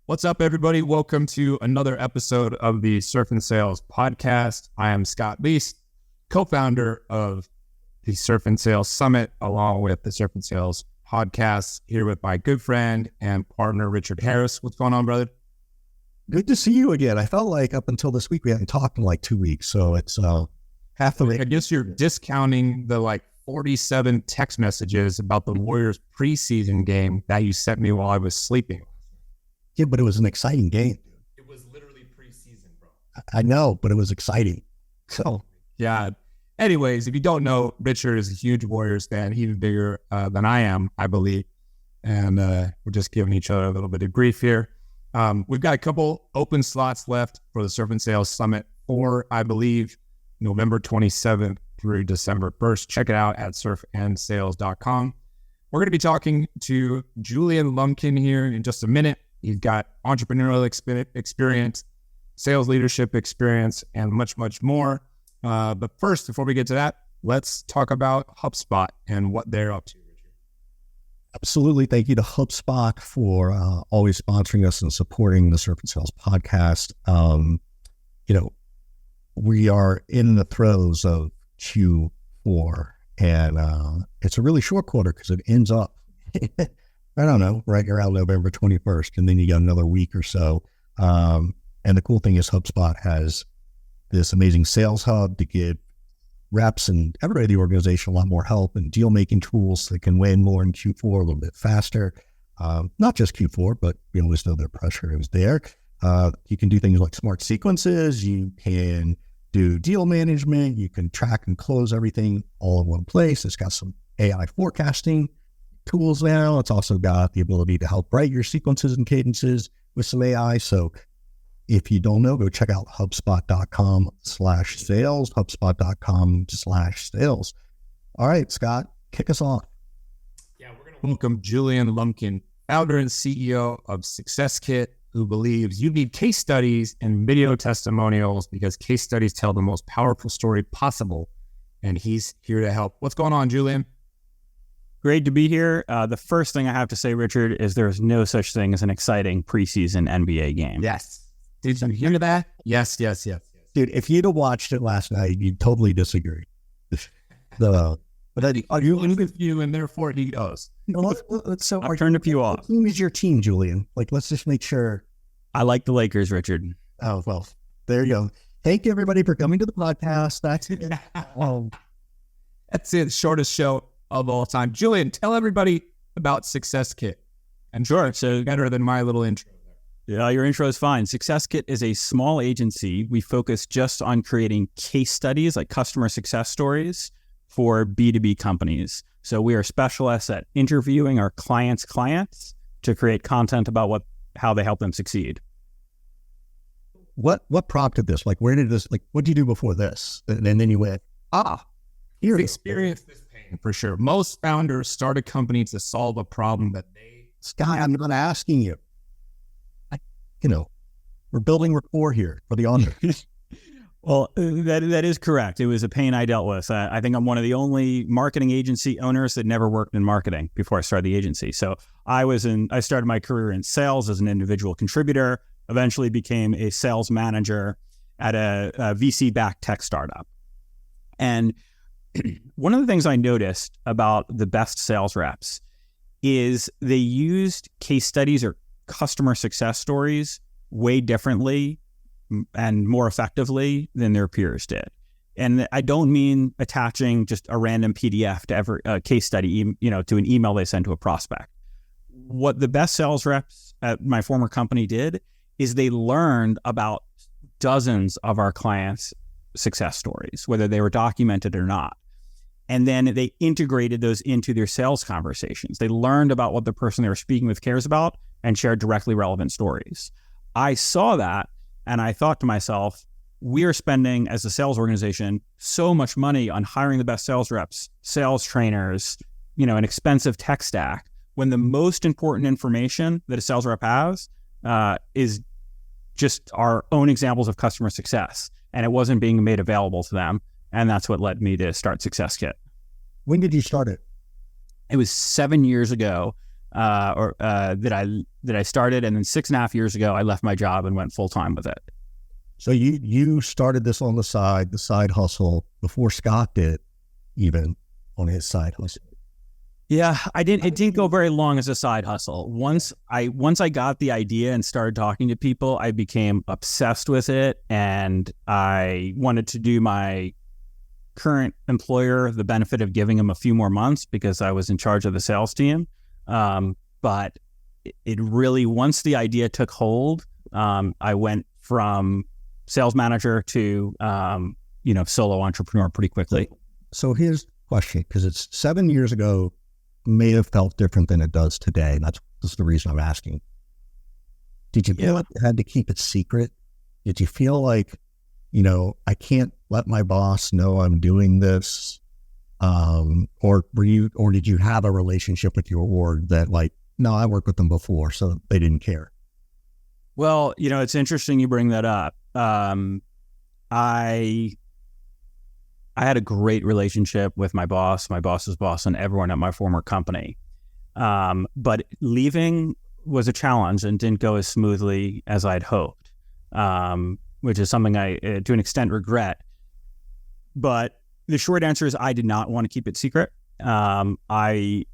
What's up, everybody? Welcome to another episode of the Surf and Sales podcast. I am Scott Leese, co-founder of the Surf and Sales Summit, along with the Surf and Sales podcast, here with my good friend and partner, Richard Harris. What's going on, brother? Good to see you again. I felt like up until this week, we hadn't talked in like 2 weeks. So it's half the week. I guess you're discounting the 47 text messages about the Warriors preseason game that you sent me while I was sleeping. Yeah, but it was an exciting game. It was literally preseason, bro. I know, but it was exciting. So, yeah. Anyways, if you don't know, Richard is a huge Warriors fan, even bigger than I am, I believe. And we're just giving each other a little bit of grief here. We've got a couple open slots left for the Surf and Sales Summit for, I believe, November 27th through December 1st. Check it out at surfandsales.com. We're going to be talking to Julian Lumpkin here in just a minute. He's got entrepreneurial experience, sales leadership experience, and much, much more. But first, before we get to that, let's talk about HubSpot and what they're up to. Absolutely. Thank you to HubSpot for always sponsoring us and supporting the Surf and Sales podcast. We are in the throes of Q4, and it's a really short quarter because it ends up I don't know, right around November 21st, and then you got another week or so. And the cool thing is HubSpot has this amazing sales hub to give reps and everybody in the organization a lot more help and deal-making tools that can win more in Q4 a little bit faster. Not just Q4, but we always know their pressure is there. You can do things like smart sequences. You can do deal management. You can track and close everything all in one place. It's got some AI forecasting tools now. It's also got the ability to help write your sequences and cadences with some AI. So if you don't know, go check out hubspot.com/sales, hubspot.com/sales. All right, Scott, kick us off. Yeah, we're going to welcome Julian Lumpkin, founder and CEO of Success Kit, who believes you need case studies and video testimonials because case studies tell the most powerful story possible. And he's here to help. What's going on, Julian? Great to be here. The first thing I have to say, Richard, is there's no such thing as an exciting preseason NBA game. Yes. Did you hear that? Yes. Dude, if you'd have watched it last night, you'd totally disagree. But are you with you and therefore he goes? So I've turned a few off. What team is your team, Julian? Let's just make sure. I like the Lakers, Richard. Oh, well, there you go. Thank you, everybody, for coming to the podcast. That's it. That's it. Shortest show of all time. Julian, tell everybody about Success Kit. And sure, so better than my little intro. Yeah, your intro is fine. Success Kit is a small agency. We focus just on creating case studies, like customer success stories for B2B companies. So we are specialists at interviewing our clients' clients to create content about how they help them succeed. What prompted this? Where did this, what did you do before this? And then you went, here. Experienced this pain for sure. Most founders start a company to solve a problem that Scott, I'm not asking you. We're building rapport here for the audience. Well, that is correct. It was a pain I dealt with. I think I'm one of the only marketing agency owners that never worked in marketing before I started the agency. So I started my career in sales as an individual contributor, eventually became a sales manager at a VC-backed tech startup. And one of the things I noticed about the best sales reps is they used case studies or customer success stories way differently and more effectively than their peers did. And I don't mean attaching just a random PDF to every case study, to an email they send to a prospect. What the best sales reps at my former company did is they learned about dozens of our clients' success stories, whether they were documented or not. And then they integrated those into their sales conversations. They learned about what the person they were speaking with cares about and shared directly relevant stories. I saw that and I thought to myself, we are spending as a sales organization so much money on hiring the best sales reps, sales trainers, an expensive tech stack, when the most important information that a sales rep has is just our own examples of customer success. And it wasn't being made available to them. And that's what led me to start Success Kit. When did you start it? It was 7 years ago. that I started, and then 6.5 years ago, I left my job and went full time with it. So you started this on the side hustle before Scott did, even on his side hustle. Yeah, it didn't go very long as a side hustle. Once I got the idea and started talking to people, I became obsessed with it, and I wanted to do my current employer the benefit of giving him a few more months because I was in charge of the sales team. But it really, once the idea took hold, I went from sales manager to solo entrepreneur pretty quickly. So here's the question, because it's 7 years ago, may have felt different than it does today. And that's the reason I'm asking. Did you feel like you had to keep it secret? Did you feel like, I can't let my boss know I'm doing this? Or did you have a relationship with your org that no, I worked with them before, so they didn't care? Well, it's interesting you bring that up. I had a great relationship with my boss's boss, and everyone at my former company. But leaving was a challenge and didn't go as smoothly as I'd hoped, which is something I, to an extent, regret. But the short answer is I did not want to keep it secret. I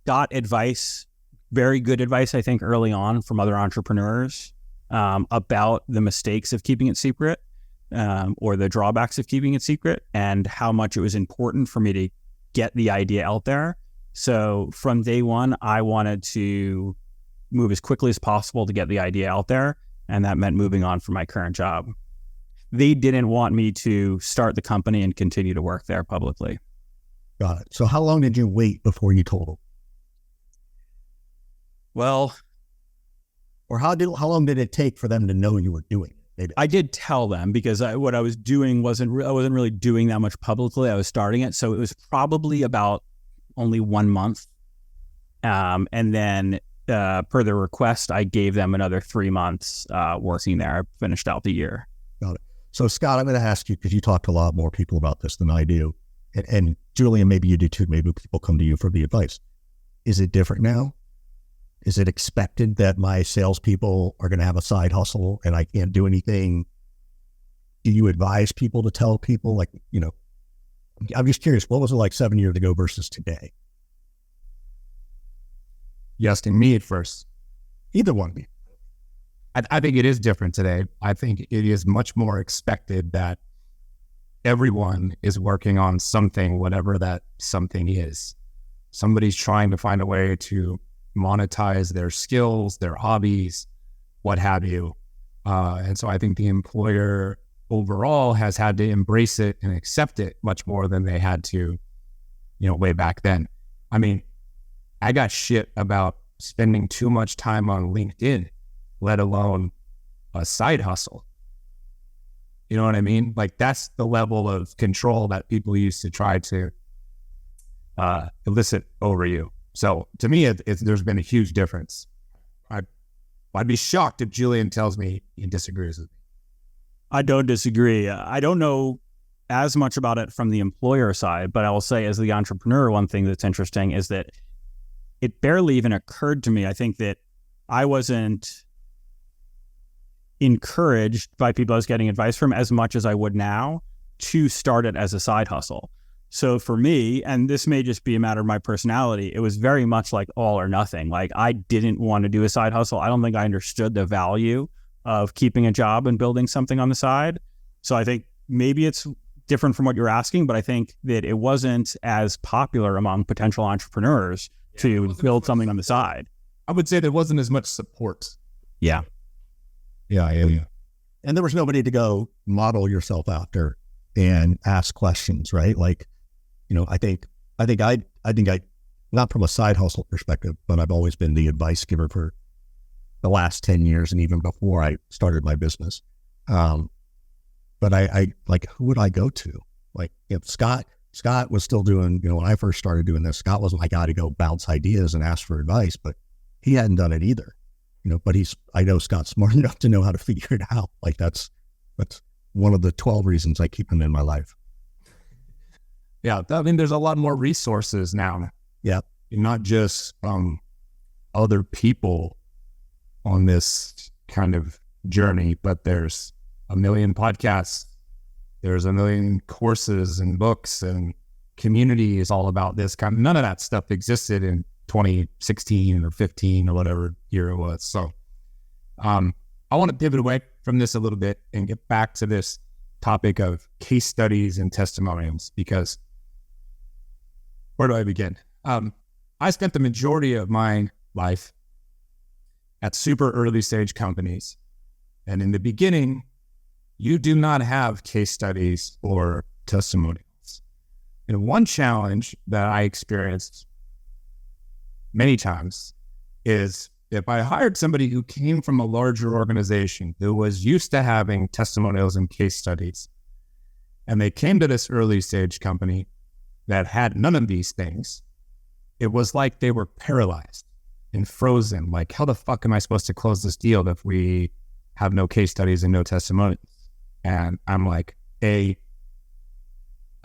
got advice, very good advice, I think, early on from other entrepreneurs about the mistakes of keeping it secret. Or the drawbacks of keeping it secret, and how much it was important for me to get the idea out there. So from day one, I wanted to move as quickly as possible to get the idea out there, and that meant moving on from my current job. They didn't want me to start the company and continue to work there publicly. Got it. So how long did you wait before you told them? Well, or how long did it take for them to know you were doing it? Maybe. I did tell them, because what I was doing I wasn't really doing that much publicly. I was starting it, so it was probably about only 1 month, and then per their request, I gave them another 3 months working there. I finished out the year. Got it. So Scott, I'm going to ask you, because you talk to a lot more people about this than I do, and Julian, maybe you do too. Maybe people come to you for the advice. Is it different now? Is it expected that my salespeople are going to have a side hustle and I can't do anything? Do you advise people to tell people, I'm just curious, what was it like 7 years ago versus today? You asking me at first? Either one of you. I think it is different today. I think it is much more expected that everyone is working on something, whatever that something is. Somebody's trying to find a way to monetize their skills, their hobbies, what have you. And so I think the employer overall has had to embrace it and accept it much more than they had to, way back then. I mean, I got shit about spending too much time on LinkedIn, let alone a side hustle. You know what I mean? That's the level of control that people used to try to elicit over you. So to me, there's been a huge difference. I'd be shocked if Julian tells me he disagrees with me. I don't disagree. I don't know as much about it from the employer side, but I will say as the entrepreneur, one thing that's interesting is that it barely even occurred to me. I think that I wasn't encouraged by people I was getting advice from as much as I would now to start it as a side hustle. So for me, and this may just be a matter of my personality, it was very much like all or nothing. I didn't want to do a side hustle. I don't think I understood the value of keeping a job and building something on the side. So I think maybe it's different from what you're asking, but I think that it wasn't as popular among potential entrepreneurs to build something on the side. I would say there wasn't as much support. Yeah. Yeah. And there was nobody to go model yourself after and ask questions, right? I think I, not from a side hustle perspective, but I've always been the advice giver for the last 10 years and even before I started my business. But I who would I go to? Scott was still doing, when I first started doing this, Scott wasn't my guy to go bounce ideas and ask for advice, but he hadn't done it either, but I know Scott's smart enough to know how to figure it out. That's one of the 12 reasons I keep him in my life. Yeah, I mean, there's a lot more resources now. Yeah. not just other people on this kind of journey, but there's a million podcasts, there's a million courses and books, and community is all about this kind of, none of that stuff existed in 2016 or 15 or whatever year it was. So I want to pivot away from this a little bit and get back to this topic of case studies and testimonials, because where do I begin? I spent the majority of my life at super early stage companies. And in the beginning, you do not have case studies or testimonials. And one challenge that I experienced many times is if I hired somebody who came from a larger organization who was used to having testimonials and case studies, and they came to this early stage company that had none of these things, it was like they were paralyzed and frozen. Like, how the fuck am I supposed to close this deal if we have no case studies and no testimonials? And I'm like, I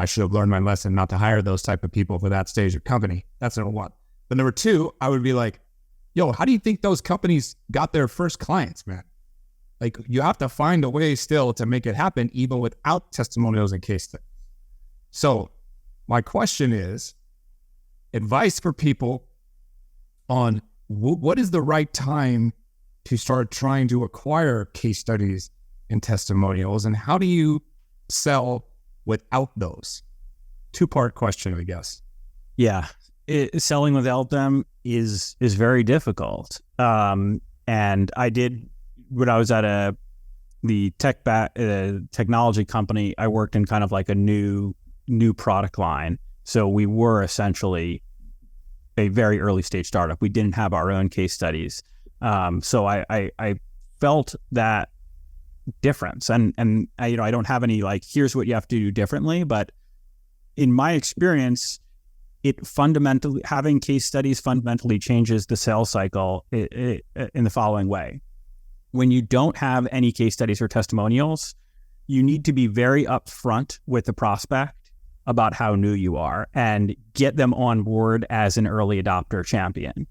should have learned my lesson not to hire those type of people for that stage of company. That's number one. But number two, I would be like, yo, how do you think those companies got their first clients, man? Like, you have to find a way still to make it happen even without testimonials and case studies. So my question is, advice for people on what is the right time to start trying to acquire case studies and testimonials, and how do you sell without those? Two-part question, I guess. Yeah, selling without them is very difficult. And I did, when I was at the technology company, I worked in kind of like a new product line. So we were essentially a very early stage startup. We didn't have our own case studies. So I felt that difference, and I don't have any like, here's what you have to do differently, but in my experience, having case studies fundamentally changes the sales cycle in the following way. When you don't have any case studies or testimonials, you need to be very upfront with the prospect about how new you are and get them on board as an early adopter champion.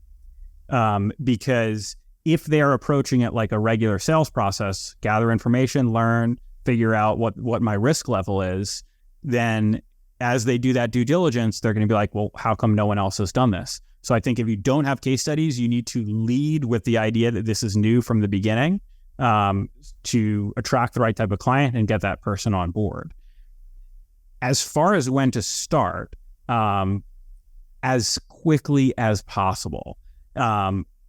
Because if they're approaching it like a regular sales process, gather information, learn, figure out what my risk level is, then as they do that due diligence, they're going to be like, well, how come no one else has done this? So I think if you don't have case studies, you need to lead with the idea that this is new from the beginning, to attract the right type of client and get that person on board. As far as when to start, as quickly as possible.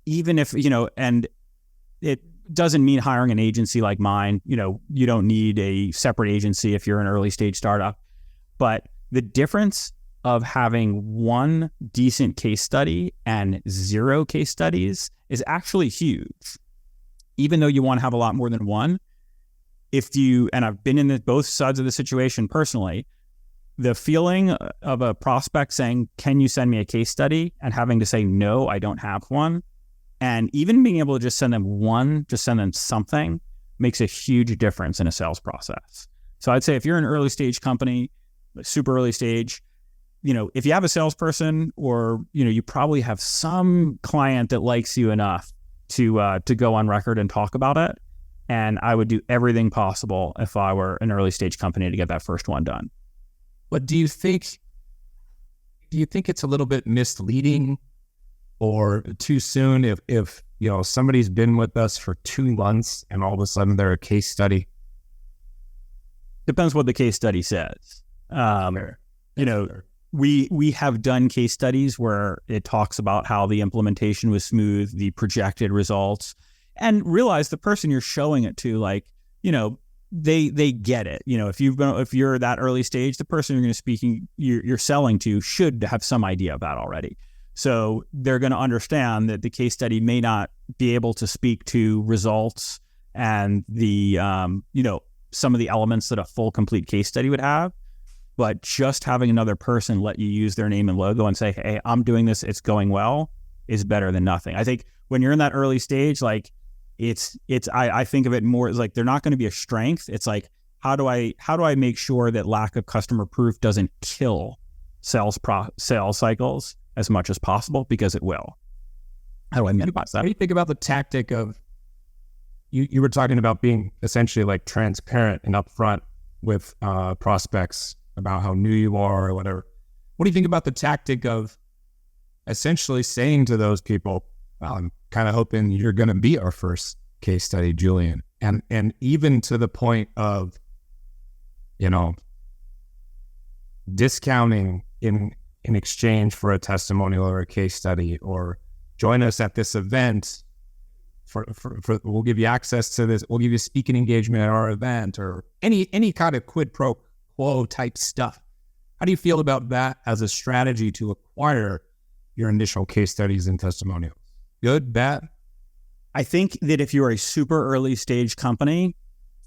Even if, and it doesn't mean hiring an agency like mine. You don't need a separate agency if you're an early stage startup. But the difference of having one decent case study and 0 case studies is actually huge. Even though you want to have a lot more than one, and I've been in both sides of the situation personally, the feeling of a prospect saying, can you send me a case study? And having to say, no, I don't have one. And even being able to just send them something makes a huge difference in a sales process. So I'd say if you're an early stage company, super early stage, if you have a salesperson or, you probably have some client that likes you enough to go on record and talk about it. And I would do everything possible if I were an early stage company to get that first one done. But do you think it's a little bit misleading or too soon if somebody's been with us for 2 months and all of a sudden they're a case study? Depends what the case study says. Sure. We have done case studies where it talks about how the implementation was smooth, the projected results, and realize the person you're showing it to, they get it. If you're that early stage, the person you're selling to should have some idea about already. So they're going to understand that the case study may not be able to speak to results and the some of the elements that a full complete case study would have, but just having another person let you use their name and logo and say, hey, I'm doing this, it's going well, is better than nothing. I think when you're in that early stage, like I think of it more as like, they're not going to be a strength. It's like, how do I make sure that lack of customer proof doesn't kill sales cycles as much as possible because it will. How do I minimize that? How do you think about the tactic of, you were talking about being essentially like transparent and upfront with prospects about how new you are or whatever. What do you think about the tactic of essentially saying to those people, well, I'm kind of hoping you're going to be our first case study, Julian. And even to the point of, discounting in exchange for a testimonial or a case study, or join us at this event for we'll give you access to this, we'll give you speaking engagement at our event, or any kind of quid pro quo type stuff. How do you feel about that as a strategy to acquire your initial case studies and testimonials? Good, bad? I think that if you're a super early stage company,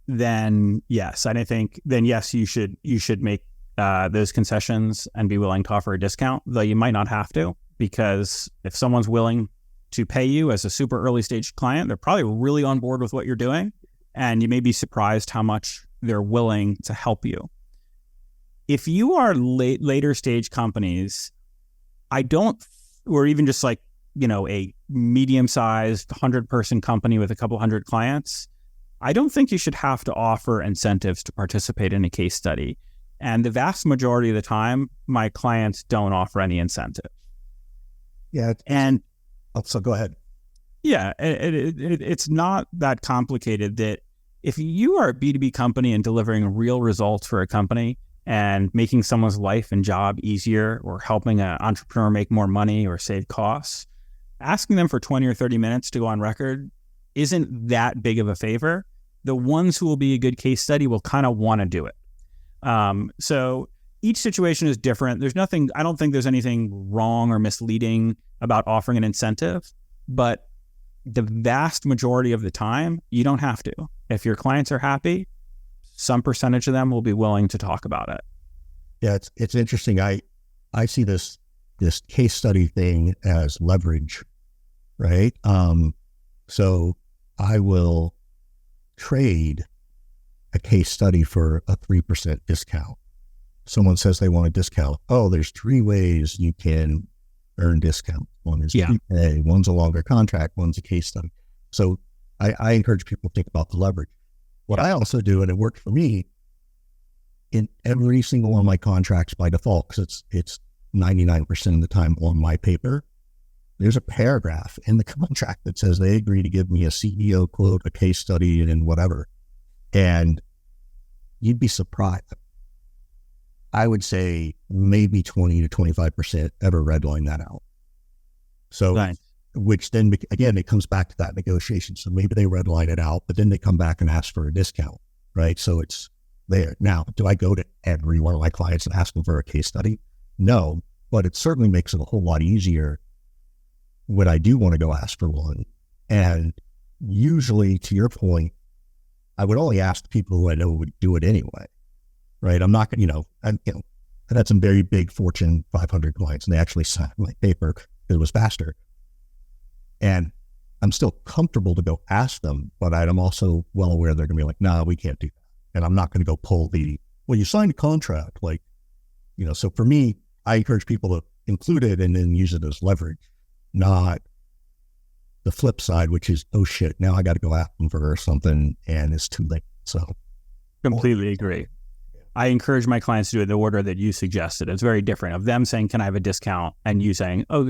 then yes. And I think then yes, you should make those concessions and be willing to offer a discount, though you might not have to, because if someone's willing to pay you as a super early stage client, they're probably really on board with what you're doing, and you may be surprised how much they're willing to help you. If you are later stage companies, or even just like, a medium-sized 100-person company with a couple hundred clients, I don't think you should have to offer incentives to participate in a case study. And the vast majority of the time, my clients don't offer any incentive. Yeah. So go ahead. Yeah, it's not that complicated. That if you are a B2B company and delivering real results for a company and making someone's life and job easier, or helping an entrepreneur make more money or save costs, asking them for 20 or 30 minutes to go on record isn't that big of a favor. The ones who will be a good case study will kind of want to do it. So each situation is different. I don't think there's anything wrong or misleading about offering an incentive, but the vast majority of the time, you don't have to. If your clients are happy, some percentage of them will be willing to talk about it. Yeah, it's interesting. I see this case study thing as leverage, right? So I will trade a case study for a 3% discount. Someone says they want a discount. Oh, there's 3 ways you can earn discount. One is prepay, one's a longer contract, one's a case study. So I encourage people to think about the leverage. What I also do, and it worked for me, in every single one of my contracts by default, because it's 99% of the time on my paper, there's a paragraph in the contract that says they agree to give me a CEO quote, a case study, and whatever. And you'd be surprised. I would say maybe 20 to 25% ever redline that out. So, nice. Which then, again, it comes back to that negotiation. So maybe they redline it out, but then they come back and ask for a discount, right? So it's there. Now, do I go to every one of my clients and ask them for a case study? No, but it certainly makes it a whole lot easier when I do want to go ask for one. And usually, to your point, I would only ask people who I know would do it anyway, right? I'm not going to, I had some very big Fortune 500 clients, and they actually signed my paper because it was faster. And I'm still comfortable to go ask them, but I'm also well aware they're going to be like, nah, we can't do that. And I'm not going to go pull well, you signed a contract, so for me, I encourage people to include it and then use it as leverage, not the flip side, which is, oh shit, now I got to go ask them for something and it's too late. So completely agree. I encourage my clients to do it the order that you suggested. It's very different of them saying, can I have a discount? And you saying, oh,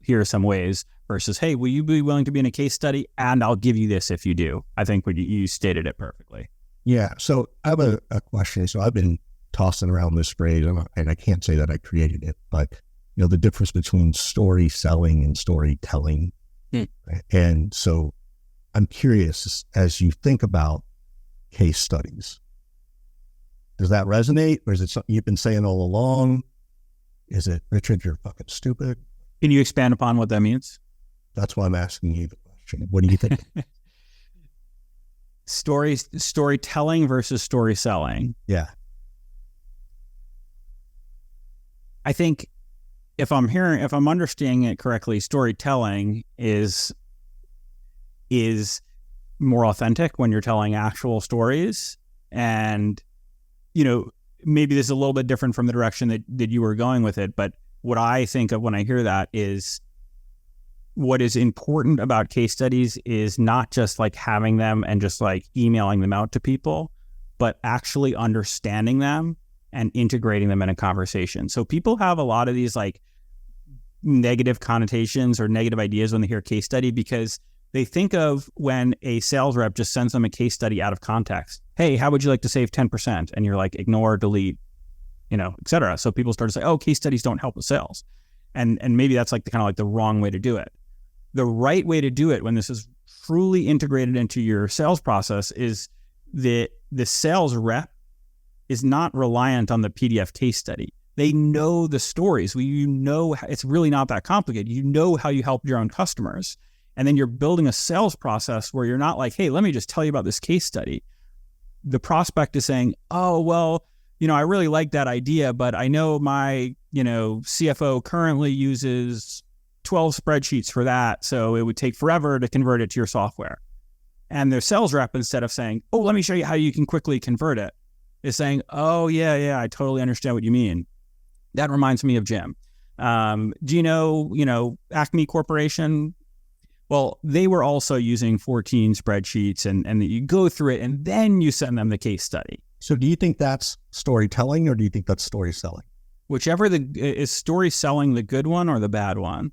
here are some ways, versus, hey, will you be willing to be in a case study? And I'll give you this if you do. I think you stated it perfectly. Yeah. So I have a question. So I've been tossing around this phrase, and I can't say that I created it, but the difference between story selling and storytelling. Right? And so I'm curious, as you think about case studies, does that resonate, or is it something you've been saying all along? Is it, Richard, you're fucking stupid? Can you expand upon what that means? That's why I'm asking you the question. What do you think? Storytelling versus story selling. Yeah. I think if I'm understanding it correctly, storytelling is more authentic when you're telling actual stories. And, maybe this is a little bit different from the direction that you were going with it, but what I think of when I hear that is what is important about case studies is not just like having them and just like emailing them out to people, but actually understanding them and integrating them in a conversation. So people have a lot of these like negative connotations or negative ideas when they hear case study, because they think of when a sales rep just sends them a case study out of context. Hey, how would you like to save 10%? And you're like, ignore, delete, et cetera. So people start to say, oh, case studies don't help with sales. And maybe that's like the kind of like the wrong way to do it. The right way to do it when this is truly integrated into your sales process is the sales rep is not reliant on the PDF case study. They know the stories. It's really not that complicated. You know how you help your own customers. And then you're building a sales process where you're not like, hey, let me just tell you about this case study. The prospect is saying, oh, well, I really like that idea, but I know my, CFO currently uses 12 spreadsheets for that. So it would take forever to convert it to your software. And their sales rep, instead of saying, oh, let me show you how you can quickly convert it, is saying, oh, yeah, I totally understand what you mean. That reminds me of Jim. Do you know, Acme Corporation? Well, they were also using 14 spreadsheets and you go through it and then you send them the case study. So do you think that's storytelling or do you think that's story selling? Whichever is story selling the good one or the bad one?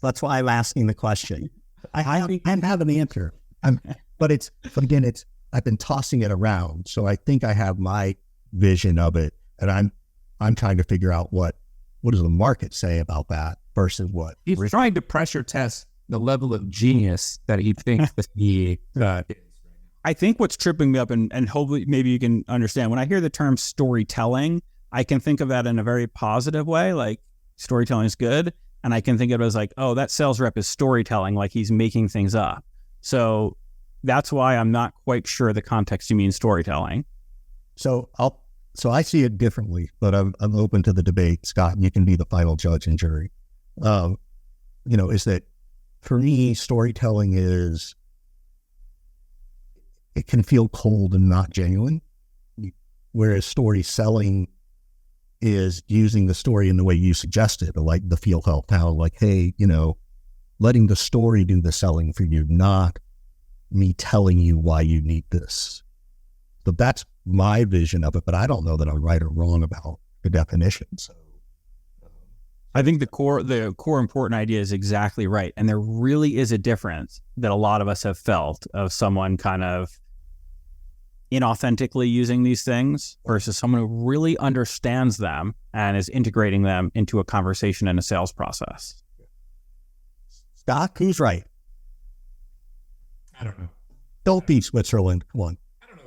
That's why I'm asking the question. I have an answer. But again, I've been tossing it around. So I think I have my vision of it, and I'm trying to figure out what does the market say about that versus what he's trying to pressure test the level of genius that he thinks that he is. I think what's tripping me up, and hopefully maybe you can understand, when I hear the term storytelling, I can think of that in a very positive way, like storytelling is good. And I can think of it as like, oh, that sales rep is storytelling, like he's making things up. So that's why I'm not quite sure the context you mean storytelling. So I see it differently, but I'm open to the debate, Scott, and you can be the final judge and jury. Is that for me, storytelling is, it can feel cold and not genuine, whereas story selling is using the story in the way you suggested, like the feel help, how like, hey, letting the story do the selling for you, not me telling you why you need this. So that's my vision of it, but I don't know that I'm right or wrong about the definition. So I think the core important idea is exactly right. And there really is a difference that a lot of us have felt of someone kind of inauthentically using these things versus someone who really understands them and is integrating them into a conversation and a sales process. Scott, who's right? I don't know. Don't be Switzerland. Come on. I don't know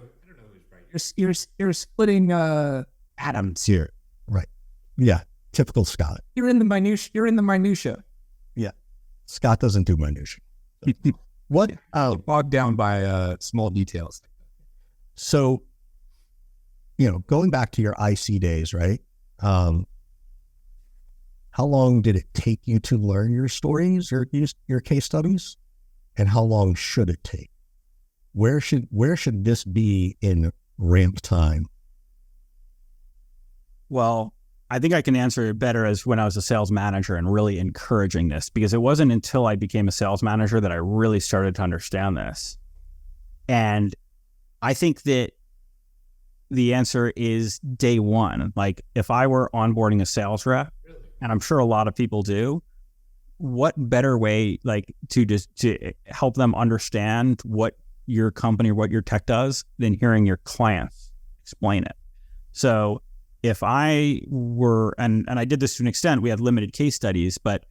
who's right. You're splitting atoms here. Right. Yeah. Typical Scott. You're in the minutia. Yeah. Scott doesn't do minutia. What? Bogged down by small details. So, going back to your IC days, right? How long did it take you to learn your stories or your case studies? And how long should it take? Where should this be in ramp time? Well, I think I can answer it better as when I was a sales manager and really encouraging this, because it wasn't until I became a sales manager that I really started to understand this. And I think that the answer is day one. Like if I were onboarding a sales rep, and I'm sure a lot of people do, what better way to help them understand what your company or what your tech does than hearing your clients explain it. So if I were, and I did this to an extent, we had limited case studies, but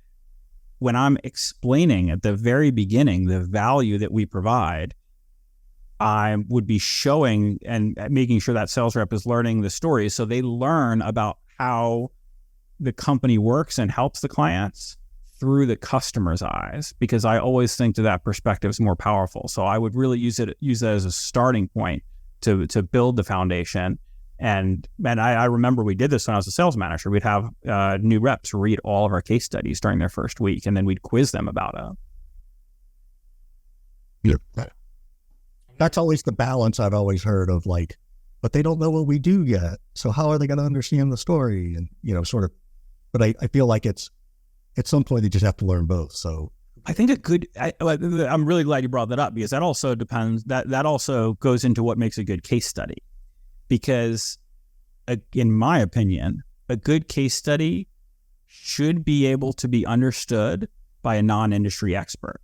when I'm explaining at the very beginning the value that we provide, I would be showing and making sure that sales rep is learning the stories so they learn about how the company works and helps the clients through the customer's eyes, because I always think that perspective is more powerful. So I would really use that as a starting point to build the foundation. And I remember we did this when I was a sales manager. We'd have new reps read all of our case studies during their first week, and then we'd quiz them about it. Yeah. That's always the balance I've always heard of, but they don't know what we do yet. So how are they going to understand the story? And, sort of But I feel like it's at some point they just have to learn both. So I think I'm really glad you brought that up, because that also depends, that also goes into what makes a good case study. Because in my opinion, a good case study should be able to be understood by a non-industry expert.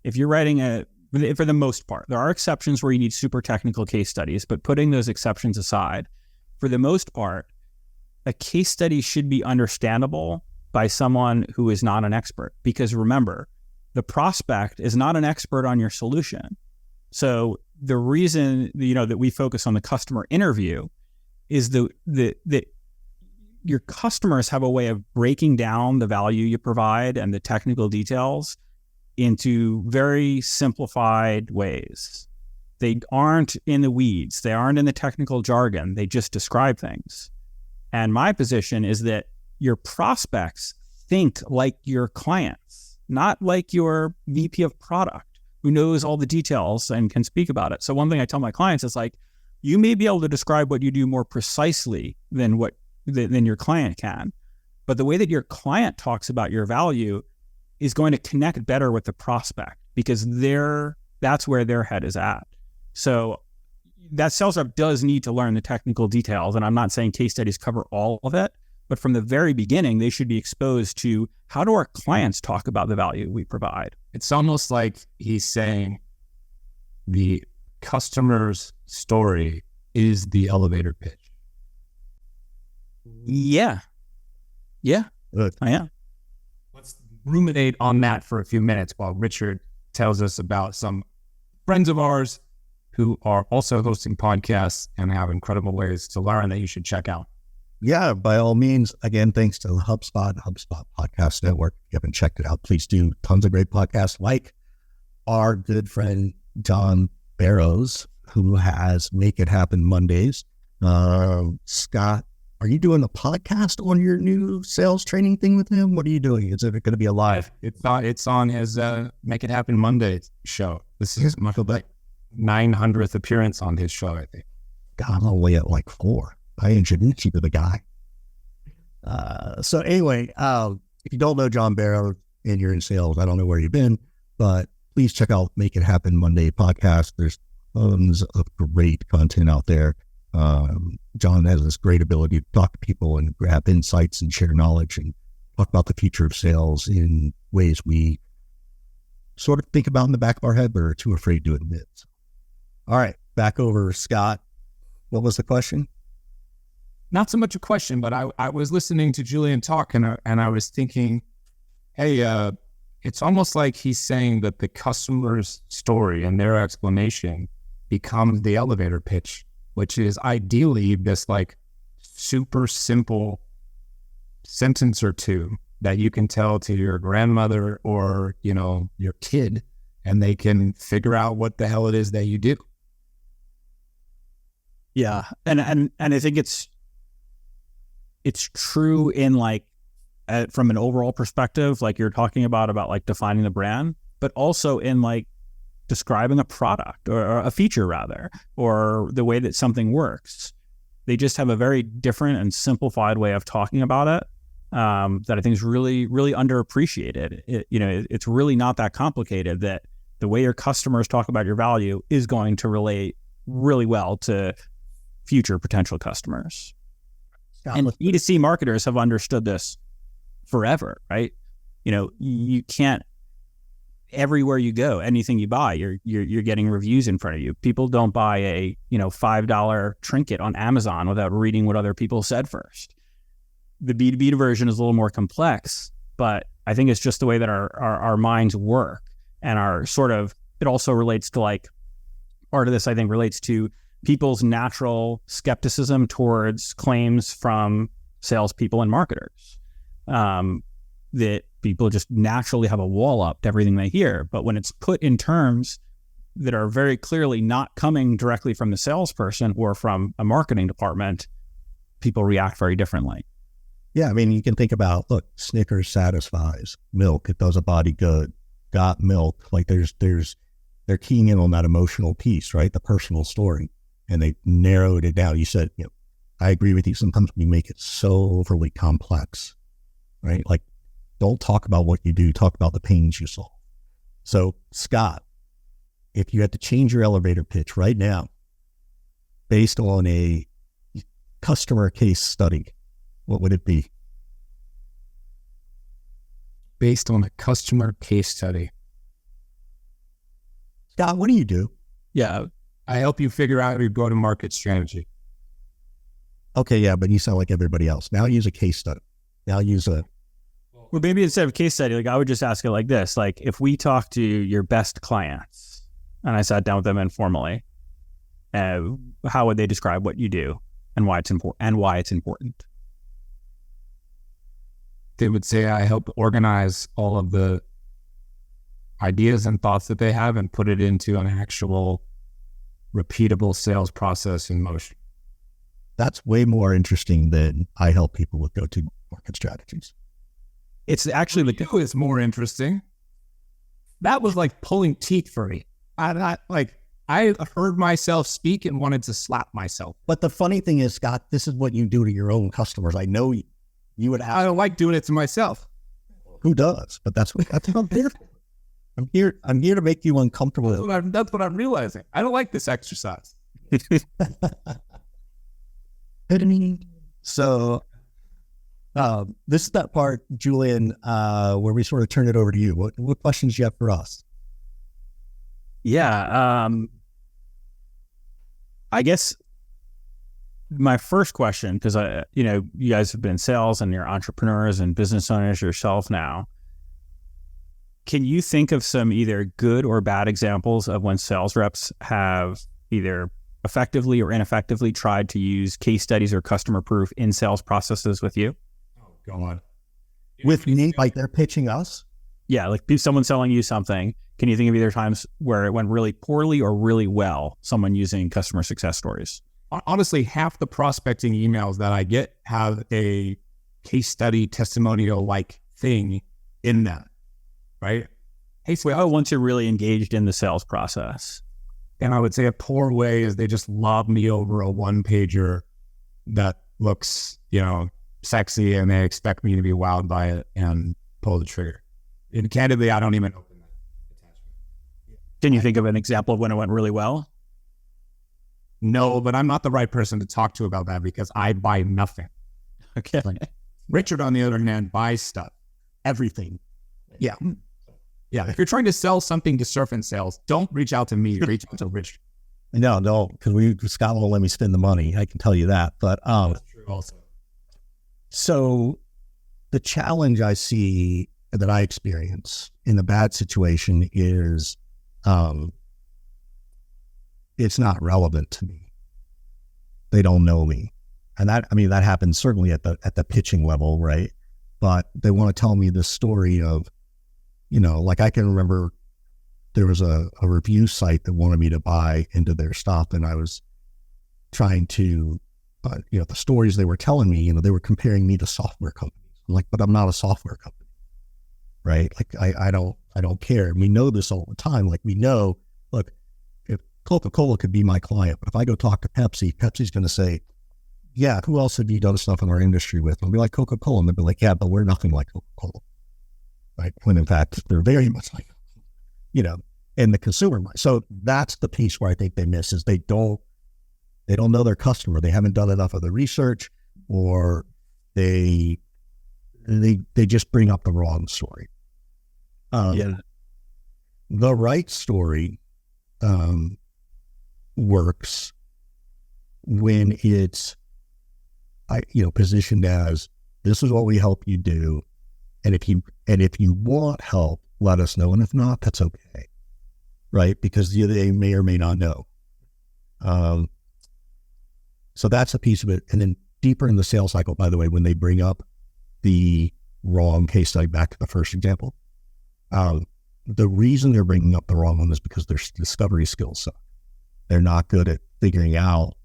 If you're writing for the most part, there are exceptions where you need super technical case studies, but putting those exceptions aside, for the most part, a case study should be understandable by someone who is not an expert. Because remember, the prospect is not an expert on your solution. So the reason, that we focus on the customer interview is that your customers have a way of breaking down the value you provide and the technical details into very simplified ways. They aren't in the weeds. They aren't in the technical jargon. They just describe things. And my position is that your prospects think like your clients, not like your VP of product who knows all the details and can speak about it. So one thing I tell my clients is like, you may be able to describe what you do more precisely than your client can, but the way that your client talks about your value is going to connect better with the prospect, because that's where their head is at. So that sales rep does need to learn the technical details. And I'm not saying case studies cover all of it, but from the very beginning, they should be exposed to, how do our clients talk about the value we provide? It's almost like he's saying the customer's story is the elevator pitch. Yeah. I am. Let's ruminate on that for a few minutes while Richard tells us about some friends of ours who are also hosting podcasts and have incredible ways to learn that you should check out. Yeah, by all means. Again, thanks to Hubspot Podcast Network. If you haven't checked it out, please do. Tons of great podcasts, like our good friend John Barrows, who has Make It Happen Mondays. Scott, are you doing a podcast on your new sales training thing with him? What are you doing? Is it going to be a live? It's on his Make It Happen Monday show. This is my 900th appearance on his show, I think. God, I'm only at like 4. I introduced you to the guy. So anyway, if you don't know John Barrow and you're in sales, I don't know where you've been, but please check out Make It Happen Monday podcast. There's tons of great content out there. John has this great ability to talk to people and grab insights and share knowledge and talk about the future of sales in ways we sort of think about in the back of our head, but are too afraid to admit. So, all right, back over, Scott. What was the question? Not so much a question, but I was listening to Julian talk and I was thinking, hey, it's almost like he's saying that the customer's story and their explanation becomes the elevator pitch, which is ideally this like super simple sentence or two that you can tell to your grandmother or, your kid, and they can figure out what the hell it is that you do. Yeah. And I think it's true in like, from an overall perspective, like you're talking about like defining the brand, but also in like describing a product or a feature rather, or the way that something works. They just have a very different and simplified way of talking about it that I think is really, really underappreciated. It's really not that complicated, that the way your customers talk about your value is going to relate really well to future potential customers. And B2C marketers have understood this forever, right? You can't, everywhere you go, anything you buy, you're getting reviews in front of you. People don't buy a $5 trinket on Amazon without reading what other people said first. The B2B version is a little more complex, but I think it's just the way that our minds work, and our sort of, it also relates to like, part of this I think relates to people's natural skepticism towards claims from salespeople and marketers. That people just naturally have a wall up to everything they hear. But when it's put in terms that are very clearly not coming directly from the salesperson or from a marketing department, people react very differently. Yeah, I mean, you can think about, look, Snickers satisfies, milk, it does a body good, got milk. Like they're keying in on that emotional piece, right? The personal story. And they narrowed it down. You said, I agree with you. Sometimes we make it so overly complex right? Like, don't talk about what you do, talk about the pains you solve. So, Scott, if you had to change your elevator pitch right now based on a customer case study, what would it be? Based on a customer case study. Scott, what do you do? Yeah, I help you figure out your go-to-market strategy. Okay, yeah, but you sound like everybody else. Now use a case study. Now use a... Well, maybe instead of a case study, like I would just ask it like this. Like if we talk to your best clients and I sat down with them informally, how would they describe what you do and why it's important? They would say I help organize all of the ideas and thoughts that they have and put it into an actual repeatable sales process in motion. That's way more interesting than I help people with go-to-market strategies. It's actually the go is more interesting. That was like pulling teeth for me. I heard myself speak and wanted to slap myself. But the funny thing is, Scott, this is what you do to your own customers. I know you would ask. I don't like doing it to myself. Who does? But that's what I'm here for. I'm here to make you uncomfortable. That's what I'm realizing. I don't like this exercise. So this is that part, Julian, where we sort of turn it over to you. What questions do you have for us? Yeah. I guess my first question, because you guys have been in sales and you're entrepreneurs and business owners yourself now. Can you think of some either good or bad examples of when sales reps have either effectively or ineffectively tried to use case studies or customer proof in sales processes with you? Oh, God. With me, like they're pitching us? Yeah, like someone selling you something. Can you think of either times where it went really poorly or really well, someone using customer success stories? Honestly, half the prospecting emails that I get have a case study testimonial-like thing in them, right? Hey, so once you're really engaged in the sales process. And I would say a poor way is they just lob me over a one-pager that looks, sexy, and they expect me to be wowed by it and pull the trigger. And candidly, I don't even open that attachment. Can you think of an example of when it went really well? No, but I'm not the right person to talk to about that because I buy nothing. Okay. Richard, on the other hand, buys stuff. Everything. Yeah. Yeah. If you're trying to sell something to Surf and Sales, don't reach out to me. Reach out to Richard. No, because Scott won't let me spend the money. I can tell you that. But that's true also. So the challenge I see that I experience in the bad situation is it's not relevant to me. They don't know me. And that happens certainly at the pitching level, right? But they want to tell me this story of, like I can remember there was a review site that wanted me to buy into their stuff, and I was trying to, the stories they were telling me, they were comparing me to software companies. I'm like, but I'm not a software company, right? Like I don't care. And we know this all the time. Like we know, look, if Coca-Cola could be my client, but if I go talk to Pepsi, Pepsi's going to say, yeah, who else have you done stuff in our industry with? I'll be like Coca-Cola, and they'll be like, yeah, but we're nothing like Coca-Cola, right? When in fact, they're very much like, in the consumer mind. So that's the piece where I think they miss is they don't know their customer. They haven't done enough of the research, or they just bring up the wrong story. The right story works when it's positioned as, this is what we help you do, and if you want help, let us know, and if not, that's okay, right? Because they may or may not know. So that's a piece of it. And then deeper in the sales cycle, by the way, when they bring up the wrong case study, back to the first example, the reason they're bringing up the wrong one is because their discovery skills suck. They're not good at figuring out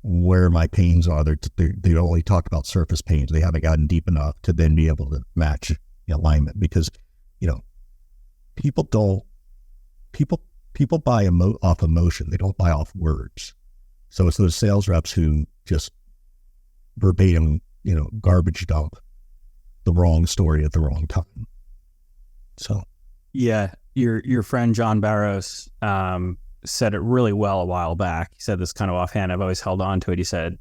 where my pains are. They only talk about surface pains. They haven't gotten deep enough to then be able to match the alignment, because people buy off emotion. They don't buy off words. So it's those sales reps who just verbatim, garbage dump the wrong story at the wrong time. So, yeah, your friend John Barrows said it really well a while back. He said this kind of offhand. I've always held on to it. He said,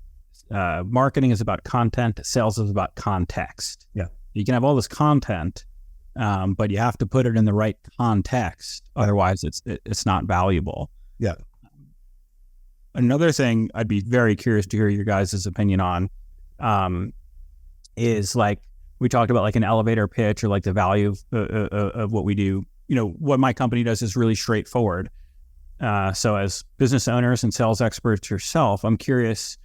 marketing is about content. Sales is about context. Yeah. You can have all this content, but you have to put it in the right context. Otherwise, it's not valuable. Yeah. Another thing I'd be very curious to hear your guys' opinion on is like, we talked about like an elevator pitch or like the value of what we do. You know, what my company does is really straightforward. So as business owners and sales experts yourself, I'm curious,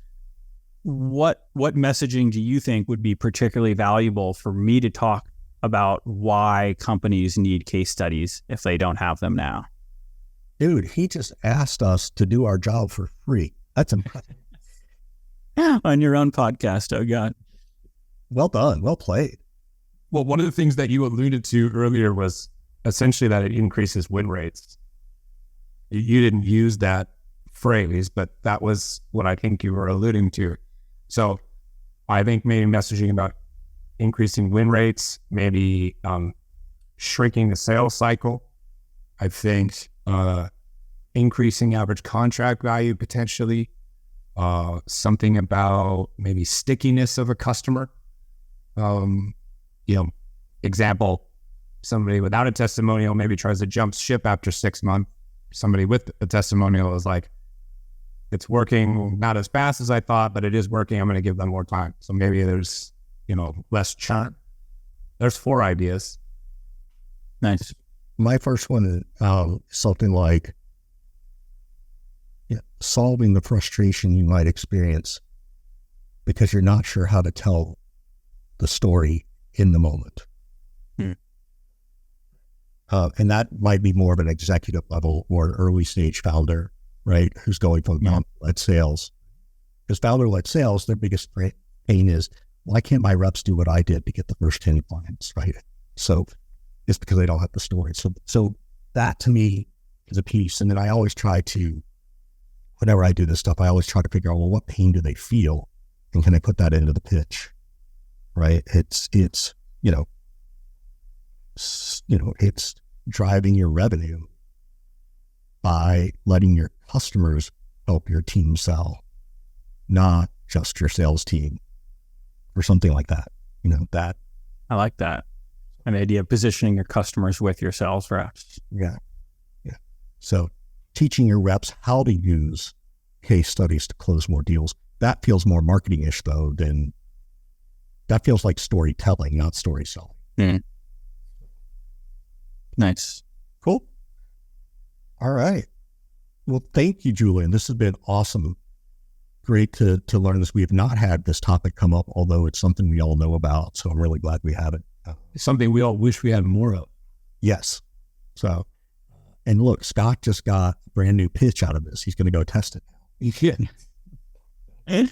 what messaging do you think would be particularly valuable for me to talk about why companies need case studies if they don't have them now? Dude, he just asked us to do our job for free. That's impressive. On your own podcast, oh God. Well done. Well played. Well, one of the things that you alluded to earlier was essentially that it increases win rates. You didn't use that phrase, but that was what I think you were alluding to. So I think maybe messaging about increasing win rates, maybe shrinking the sales cycle. I think increasing average contract value potentially. Something about maybe stickiness of a customer. Example, somebody without a testimonial maybe tries to jump ship after 6 months. Somebody with a testimonial is like, it's working not as fast as I thought, but it is working. I'm going to give them more time. So maybe there's, less churn. There's 4 ideas. Nice. My first one is something like solving the frustration you might experience because you're not sure how to tell the story in the moment. And that might be more of an executive level or an early stage founder, right? Who's going from founder-led sales. Because founder-led sales, their biggest pain is, why can't my reps do what I did to get the first 10 clients, right? So it's because they don't have the story. So that to me is a piece. And then I always try to, whenever I do this stuff, I always try to figure out, well, what pain do they feel? And can I put that into the pitch, right? It's driving your revenue by letting your customers help your team sell, not just your sales team, or something like that. That. I like that. An idea of positioning your customers with your sales reps. Yeah. So teaching your reps how to use case studies to close more deals. That feels more marketing-ish though that feels like storytelling, not story selling. Mm. Nice. Cool. All right. Well, thank you, Julian. This has been awesome. Great to learn this. We have not had this topic come up, although it's something we all know about. So I'm really glad we have it. It's something we all wish we had more of. Yes. So, and look, Scott just got a brand new pitch out of this. He's going to go test it. Yeah.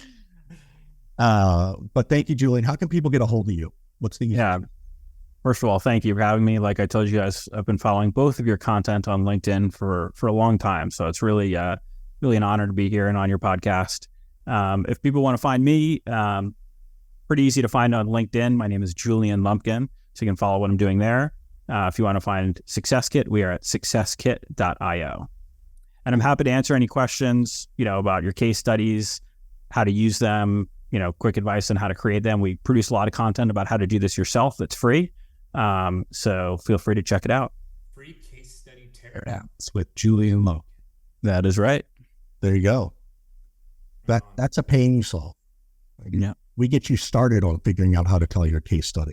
But thank you, Julian. How can people get a hold of you? What's the First of all, thank you for having me. Like I told you guys, I've been following both of your content on LinkedIn for a long time. So it's really an honor to be here and on your podcast. If people want to find me, pretty easy to find on LinkedIn. My name is Julian Lumpkin, so you can follow what I'm doing there. If you want to find Success Kit, we are at successkit.io. And I'm happy to answer any questions, about your case studies, how to use them, quick advice on how to create them. We produce a lot of content about how to do this yourself that's free. So feel free to check it out. Free case study teardowns with Julian Lumpkin. That is right. There you go. That's a pain you solve. Yeah. We get you started on figuring out how to tell your case study.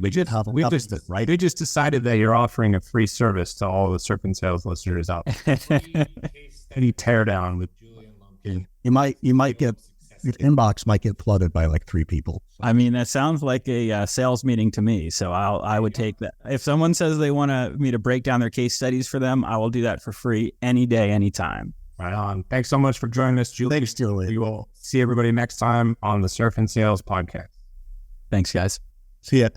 We just decided that you're offering a free service to all the Serpent Sales listeners out there. Free case study teardown with Julian Lumpkin. You might get, your inbox might get flooded by like 3 people. I mean, that sounds like a sales meeting to me. So I would take that. If someone says they want me to break down their case studies for them, I will do that for free any day, anytime. Right on. Thanks so much for joining us, Julian. Thanks, Julian. We will see everybody next time on the Surf and Sales podcast. Thanks, guys. See ya.